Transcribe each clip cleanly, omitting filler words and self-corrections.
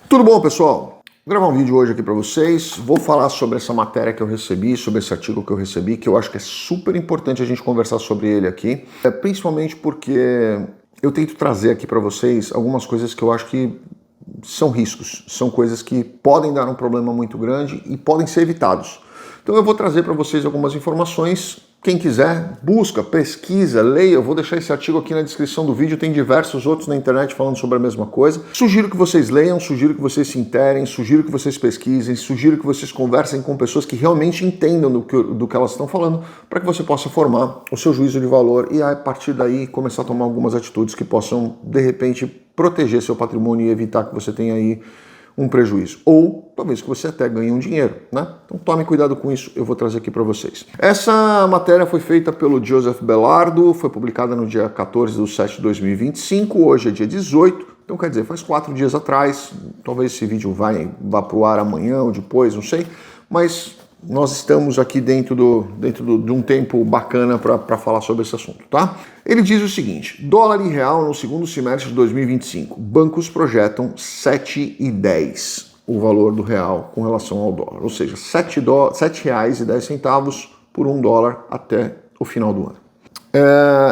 Tudo bom, pessoal? Vou gravar um vídeo hoje aqui para vocês. Vou falar sobre essa matéria que eu recebi, sobre esse artigo que eu recebi, que eu acho que é super importante a gente conversar sobre ele aqui, principalmente porque eu tento trazer aqui para vocês algumas coisas que eu acho que são riscos, são coisas que podem dar um problema muito grande e podem ser evitados. Então eu vou trazer para vocês algumas informações. Quem quiser, busca, pesquisa, leia. Eu vou deixar esse artigo aqui na descrição do vídeo, tem diversos outros na internet falando sobre a mesma coisa. Sugiro que vocês leiam, sugiro que vocês se interem, sugiro que vocês pesquisem, sugiro que vocês conversem com pessoas que realmente entendam do que elas estão falando, para que você possa formar o seu juízo de valor e a partir daí começar a tomar algumas atitudes que possam, de repente, proteger seu patrimônio e evitar que você tenha aí um prejuízo, ou talvez que você até ganhe um dinheiro, né? Então tome cuidado com isso, eu vou trazer aqui para vocês. Essa matéria foi feita pelo Joseph Belardo, foi publicada no dia 14/7 de 2025, hoje é dia 18, então quer dizer, faz 4 dias atrás, talvez esse vídeo vá pro ar amanhã ou depois, não sei, mas nós estamos aqui dentro de um tempo bacana para falar sobre esse assunto, tá? Ele diz o seguinte: dólar e real no segundo semestre de 2025. Bancos projetam 7,10 o valor do real com relação ao dólar. Ou seja, R$ 7,10 por $1 até o final do ano.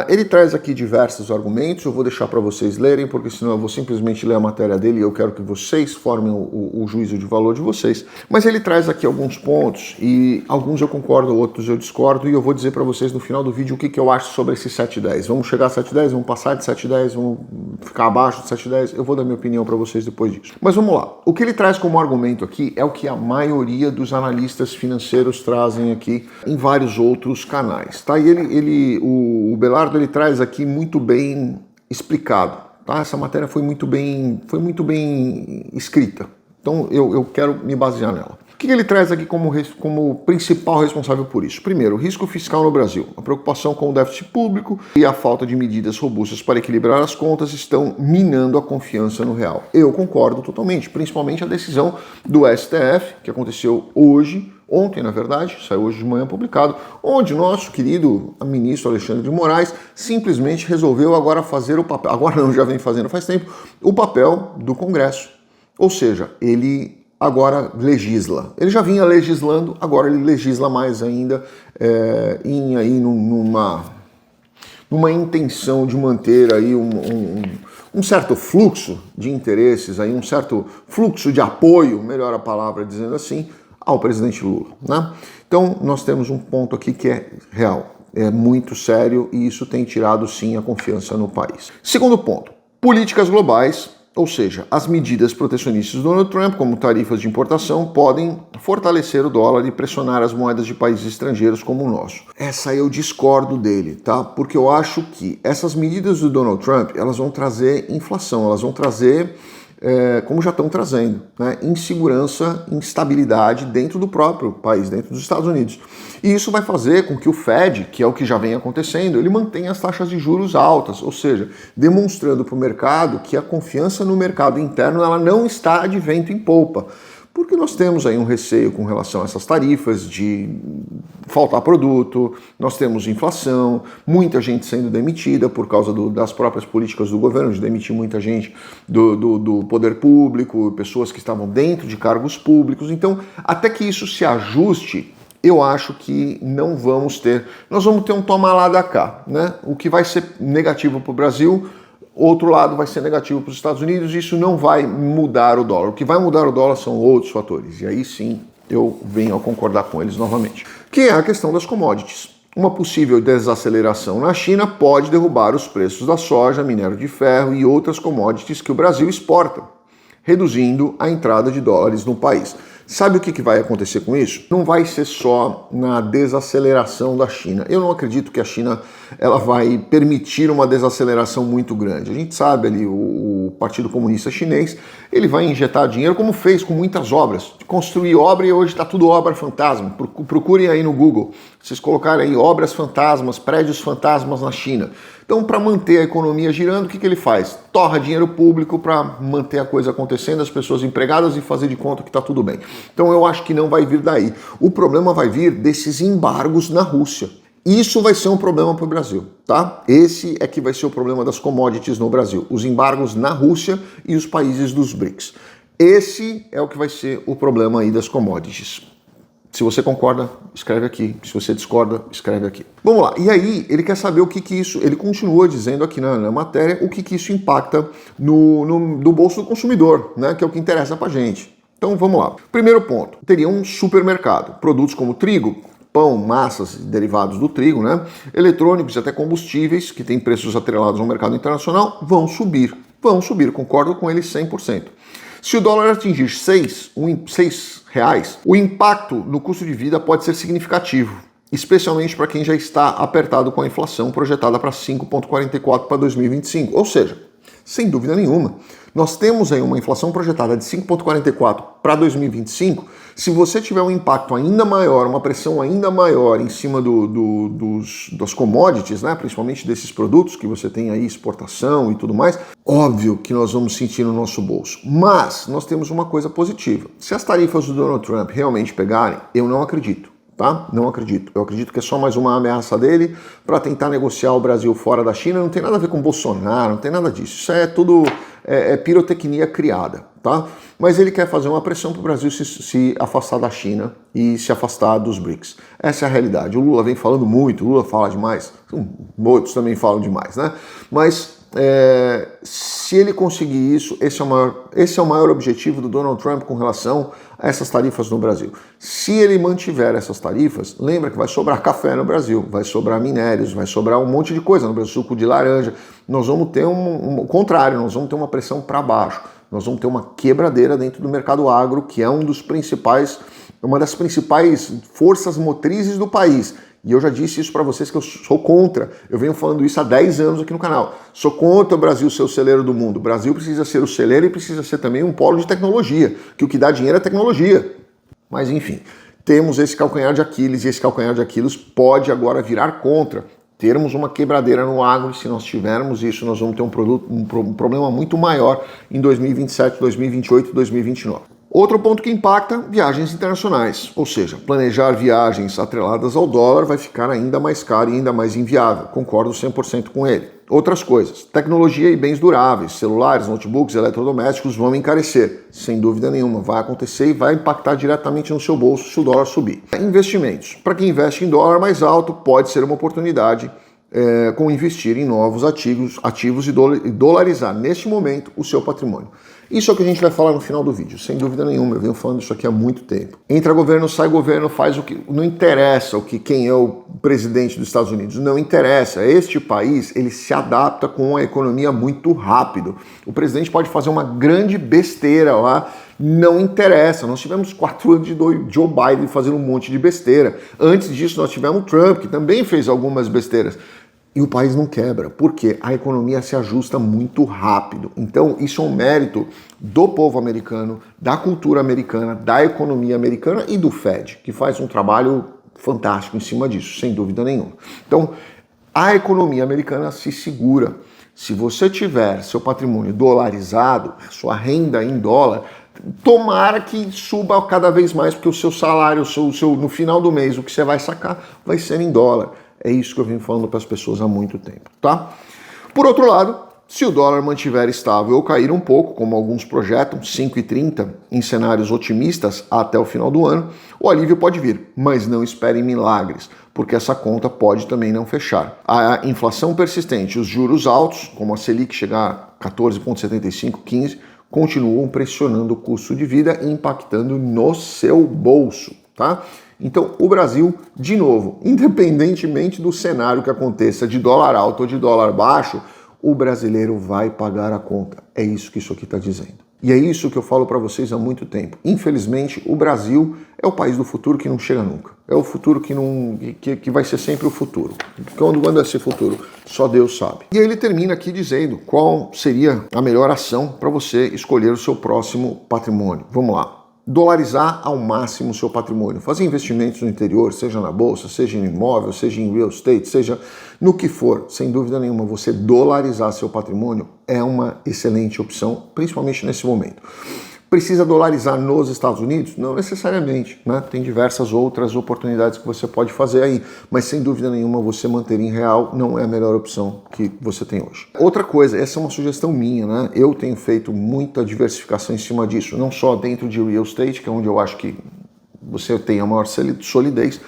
Ele traz aqui diversos argumentos, eu vou deixar para vocês lerem, porque senão eu vou simplesmente ler a matéria dele e eu quero que vocês formem o juízo de valor de vocês. Mas ele traz aqui alguns pontos e alguns eu concordo, outros eu discordo, e eu vou dizer para vocês no final do vídeo o que eu acho sobre esse 7,10. Vamos chegar a 7,10, vamos passar de 7,10, vamos ficar abaixo de 7,10, eu vou dar minha opinião para vocês depois disso. Mas vamos lá, o que ele traz como argumento aqui é o que a maioria dos analistas financeiros trazem aqui em vários outros canais, tá? E o Belardo ele traz aqui muito bem explicado, tá? Essa matéria foi muito bem escrita, então eu quero me basear nela. O que ele traz aqui como principal responsável por isso? Primeiro, o risco fiscal no Brasil. A preocupação com o déficit público e a falta de medidas robustas para equilibrar as contas estão minando a confiança no real. Eu concordo totalmente, principalmente a decisão do STF, que aconteceu ontem, na verdade, saiu hoje de manhã publicado, onde o nosso querido ministro Alexandre de Moraes simplesmente resolveu agora fazer o papel, agora não, já vem fazendo faz tempo, o papel do Congresso. Ou seja, ele agora legisla. Ele já vinha legislando, agora ele legisla mais ainda, numa intenção de manter aí um certo fluxo de interesses, aí um certo fluxo de apoio, melhor a palavra dizendo assim, ao presidente Lula, né? Então nós temos um ponto aqui que é real, é muito sério e isso tem tirado sim a confiança no país. Segundo ponto, políticas globais, ou seja, as medidas protecionistas do Donald Trump, como tarifas de importação, podem fortalecer o dólar e pressionar as moedas de países estrangeiros como o nosso. Essa eu discordo dele, tá? Porque eu acho que essas medidas do Donald Trump, elas vão trazer inflação, elas vão trazer como já estão trazendo, né? Insegurança, instabilidade dentro do próprio país, dentro dos Estados Unidos. E isso vai fazer com que o Fed, que é o que já vem acontecendo, ele mantenha as taxas de juros altas, ou seja, demonstrando para o mercado que a confiança no mercado interno ela não está de vento em polpa. Porque nós temos aí um receio com relação a essas tarifas de faltar produto, nós temos inflação, muita gente sendo demitida por causa das próprias políticas do governo, de demitir muita gente do poder público, pessoas que estavam dentro de cargos públicos. Então, até que isso se ajuste, eu acho que não vamos ter, nós vamos ter um toma lá da cá, né? O que vai ser negativo para o Brasil, outro lado vai ser negativo para os Estados Unidos, e isso não vai mudar o dólar. O que vai mudar o dólar são outros fatores, e aí sim eu venho a concordar com eles novamente. Que é a questão das commodities. Uma possível desaceleração na China pode derrubar os preços da soja, minério de ferro e outras commodities que o Brasil exporta, reduzindo a entrada de dólares no país. Sabe o que vai acontecer com isso? Não vai ser só na desaceleração da China. Eu não acredito que a China ela vai permitir uma desaceleração muito grande. A gente sabe ali, o Partido Comunista Chinês, ele vai injetar dinheiro como fez com muitas obras. Construir obra e hoje está tudo obra fantasma. Procurem aí no Google. Vocês colocarem aí obras fantasmas, prédios fantasmas na China. Então, para manter a economia girando, o que ele faz? Torra dinheiro público para manter a coisa acontecendo, as pessoas empregadas e fazer de conta que está tudo bem. Então, eu acho que não vai vir daí. O problema vai vir desses embargos na Rússia. Isso vai ser um problema para o Brasil, tá? Esse é que vai ser o problema das commodities no Brasil. Os embargos na Rússia e os países dos BRICS. Esse é o que vai ser o problema aí das commodities. Se você concorda, escreve aqui. Se você discorda, escreve aqui. Vamos lá. E aí, ele quer saber o que isso... Ele continua dizendo aqui na matéria o que isso impacta no bolso do consumidor, né? Que é o que interessa pra gente. Então, vamos lá. Primeiro ponto. Teria um supermercado. Produtos como trigo, pão, massas e derivados do trigo, né? Eletrônicos e até combustíveis, que têm preços atrelados ao mercado internacional, vão subir. Vão subir, concordo com ele 100%. Se o dólar atingir R$6, o impacto no custo de vida pode ser significativo, especialmente para quem já está apertado com a inflação projetada para 5,44 para 2025. Ou seja, sem dúvida nenhuma, nós temos aí uma inflação projetada de 5,44 para 2025. Se você tiver um impacto ainda maior, uma pressão ainda maior em cima das commodities, né, principalmente desses produtos que você tem aí, exportação e tudo mais, óbvio que nós vamos sentir no nosso bolso. Mas nós temos uma coisa positiva. Se as tarifas do Donald Trump realmente pegarem, eu não acredito. Tá? Não acredito. Eu acredito que é só mais uma ameaça dele para tentar negociar o Brasil fora da China. Não tem nada a ver com Bolsonaro, não tem nada disso. Isso é tudo pirotecnia criada, tá? Mas ele quer fazer uma pressão para o Brasil se afastar da China e se afastar dos BRICS. Essa é a realidade. O Lula vem falando muito, o Lula fala demais, outros também falam demais, né? Mas se ele conseguir isso, esse é o maior objetivo do Donald Trump com relação a essas tarifas no Brasil. Se ele mantiver essas tarifas, lembra que vai sobrar café no Brasil, vai sobrar minérios, vai sobrar um monte de coisa no Brasil, suco de laranja. Nós vamos ter o contrário, nós vamos ter uma pressão para baixo. Nós vamos ter uma quebradeira dentro do mercado agro, que é uma das principais forças motrizes do país. E eu já disse isso para vocês que eu sou contra. Eu venho falando isso há 10 anos aqui no canal. Sou contra o Brasil ser o celeiro do mundo. O Brasil precisa ser o celeiro e precisa ser também um polo de tecnologia, que o que dá dinheiro é tecnologia. Mas enfim, temos esse calcanhar de Aquiles e esse calcanhar de Aquiles pode agora virar contra. Termos uma quebradeira no agro, e se nós tivermos isso, nós vamos ter um problema muito maior em 2027, 2028 e 2029. Outro ponto que impacta, viagens internacionais, ou seja, planejar viagens atreladas ao dólar vai ficar ainda mais caro e ainda mais inviável, concordo 100% com ele. Outras coisas, tecnologia e bens duráveis, celulares, notebooks, eletrodomésticos vão encarecer, sem dúvida nenhuma, vai acontecer e vai impactar diretamente no seu bolso se o dólar subir. Investimentos, para quem investe em dólar mais alto, pode ser uma oportunidade com investir em novos ativos e dolarizar neste momento o seu patrimônio. Isso é o que a gente vai falar no final do vídeo, sem dúvida nenhuma, eu venho falando isso aqui há muito tempo. Entra governo, sai governo, faz o que... Não interessa quem é o presidente dos Estados Unidos, não interessa. Este país, ele se adapta com a economia muito rápido. O presidente pode fazer uma grande besteira lá, não interessa. Nós tivemos 4 anos de Joe Biden fazendo um monte de besteira. Antes disso, nós tivemos o Trump, que também fez algumas besteiras. E o país não quebra, porque a economia se ajusta muito rápido. Então, isso é um mérito do povo americano, da cultura americana, da economia americana e do Fed, que faz um trabalho fantástico em cima disso, sem dúvida nenhuma. Então, a economia americana se segura. Se você tiver seu patrimônio dolarizado, sua renda em dólar, tomara que suba cada vez mais, porque o seu salário, no final do mês, o que você vai sacar vai ser em dólar. É isso que eu venho falando para as pessoas há muito tempo, tá? Por outro lado, se o dólar mantiver estável ou cair um pouco, como alguns projetam, 5,30 em cenários otimistas até o final do ano, o alívio pode vir, mas não esperem milagres, porque essa conta pode também não fechar. A inflação persistente e os juros altos, como a Selic chegar a 14,75, 15, continuam pressionando o custo de vida e impactando no seu bolso, tá? Então, o Brasil, de novo, independentemente do cenário que aconteça de dólar alto ou de dólar baixo, o brasileiro vai pagar a conta. É isso que isso aqui está dizendo. E é isso que eu falo para vocês há muito tempo. Infelizmente, o Brasil é o país do futuro que não chega nunca. É o futuro que vai ser sempre o futuro. Quando vai ser futuro? Só Deus sabe. E aí ele termina aqui dizendo qual seria a melhor ação para você escolher o seu próximo patrimônio. Vamos lá. Dolarizar ao máximo o seu patrimônio, fazer investimentos no interior, seja na bolsa, seja em imóvel, seja em real estate, seja no que for, sem dúvida nenhuma, você dolarizar seu patrimônio é uma excelente opção, principalmente nesse momento. Precisa dolarizar nos Estados Unidos? Não necessariamente, né? Tem diversas outras oportunidades que você pode fazer aí, mas sem dúvida nenhuma você manter em real não é a melhor opção que você tem hoje. Outra coisa, essa é uma sugestão minha, né? Eu tenho feito muita diversificação em cima disso, não só dentro de real estate, que é onde eu acho que você tem a maior solidez,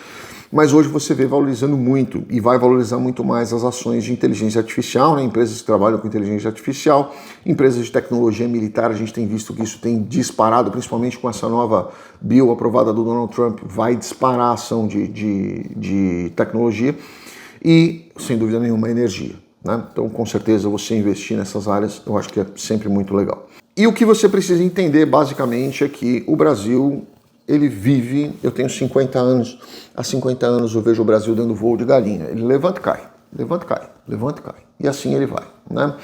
mas hoje você vê valorizando muito e vai valorizar muito mais as ações de inteligência artificial, né? Empresas que trabalham com inteligência artificial, empresas de tecnologia militar, a gente tem visto que isso tem disparado, principalmente com essa nova bill aprovada do Donald Trump, vai disparar a ação de tecnologia e, sem dúvida nenhuma, energia, né? Então, com certeza, você investir nessas áreas, eu acho que é sempre muito legal. E o que você precisa entender, basicamente, é que o Brasil... ele vive, eu tenho 50 anos, há 50 anos eu vejo o Brasil dando voo de galinha. Ele levanta e cai, levanta e cai, levanta e cai. E assim ele vai, né?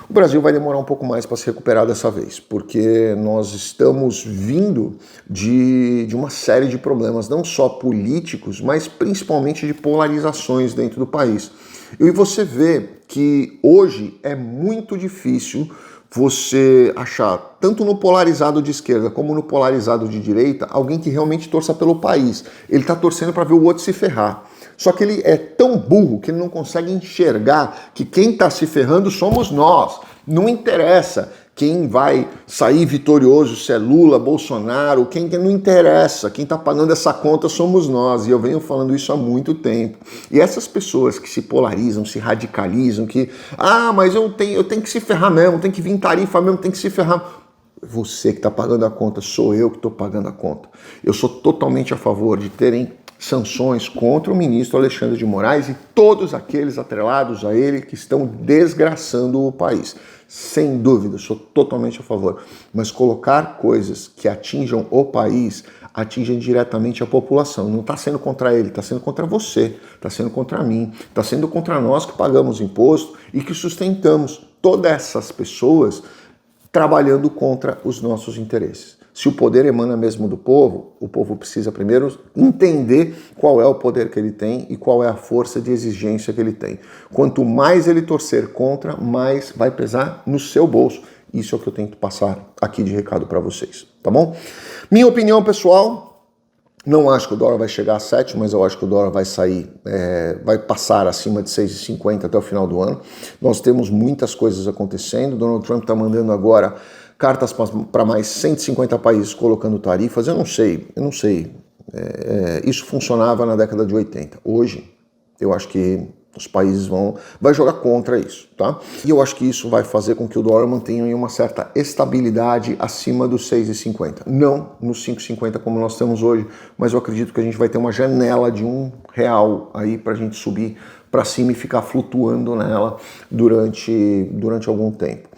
O Brasil vai demorar um pouco mais para se recuperar dessa vez, porque nós estamos vindo de uma série de problemas, não só políticos, mas principalmente de polarizações dentro do país. E você vê que hoje é muito difícil você achar, tanto no polarizado de esquerda como no polarizado de direita, alguém que realmente torça pelo país. Ele está torcendo para ver o outro se ferrar. Só que ele é tão burro que ele não consegue enxergar que quem está se ferrando somos nós. Não interessa quem vai sair vitorioso, se é Lula, Bolsonaro, quem não interessa. Quem está pagando essa conta somos nós. E eu venho falando isso há muito tempo. E essas pessoas que se polarizam, se radicalizam, que, mas eu tenho que se ferrar mesmo, tem que vir tarifa mesmo, tem que se ferrar. Você que está pagando a conta, sou eu que estou pagando a conta. Eu sou totalmente a favor de terem sanções contra o ministro Alexandre de Moraes e todos aqueles atrelados a ele que estão desgraçando o país. Sem dúvida, sou totalmente a favor. Mas colocar coisas que atinjam o país, atingem diretamente a população. Não está sendo contra ele, está sendo contra você, está sendo contra mim, está sendo contra nós que pagamos imposto e que sustentamos todas essas pessoas trabalhando contra os nossos interesses. Se o poder emana mesmo do povo, o povo precisa primeiro entender qual é o poder que ele tem e qual é a força de exigência que ele tem. Quanto mais ele torcer contra, mais vai pesar no seu bolso. Isso é o que eu tento passar aqui de recado para vocês, tá bom? Minha opinião pessoal, não acho que o dólar vai chegar a 7, mas eu acho que o dólar vai sair, vai passar acima de 6,50 até o final do ano. Nós temos muitas coisas acontecendo, Donald Trump está mandando agora cartas para mais 150 países colocando tarifas, eu não sei. Isso funcionava na década de 80. Hoje, eu acho que os países vai jogar contra isso, tá? E eu acho que isso vai fazer com que o dólar mantenha uma certa estabilidade acima dos 6,50. Não nos 5,50 como nós temos hoje, mas eu acredito que a gente vai ter uma janela de R$1 aí para a gente subir para cima e ficar flutuando nela durante algum tempo.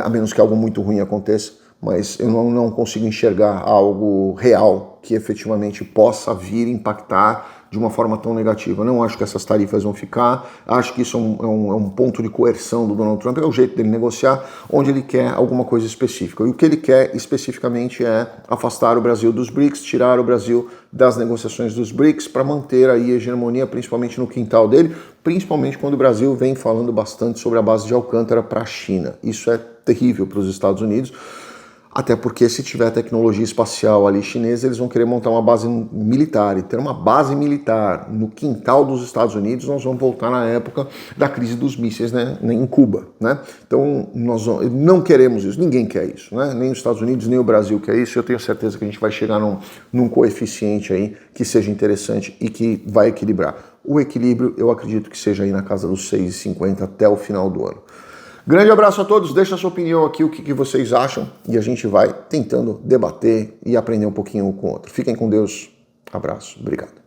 A menos que algo muito ruim aconteça, mas eu não consigo enxergar algo real que efetivamente possa vir impactar de uma forma tão negativa. Não acho que essas tarifas vão ficar, acho que isso é um ponto de coerção do Donald Trump, é o jeito dele negociar, onde ele quer alguma coisa específica. E o que ele quer especificamente é afastar o Brasil dos BRICS, tirar o Brasil das negociações dos BRICS para manter aí a hegemonia, principalmente no quintal dele, principalmente quando o Brasil vem falando bastante sobre a base de Alcântara para a China. Isso é terrível para os Estados Unidos, até porque se tiver tecnologia espacial ali chinesa, eles vão querer montar uma base militar. E ter uma base militar no quintal dos Estados Unidos, nós vamos voltar na época da crise dos mísseis, né, em Cuba, né? Então, nós não queremos isso, ninguém quer isso, né? Nem os Estados Unidos, nem o Brasil quer isso. Eu tenho certeza que a gente vai chegar num coeficiente aí que seja interessante e que vai equilibrar. O equilíbrio, eu acredito que seja aí na casa dos 6,50 até o final do ano. Grande abraço a todos, deixa a sua opinião aqui, o que vocês acham, e a gente vai tentando debater e aprender um pouquinho um com o outro. Fiquem com Deus, abraço, obrigado.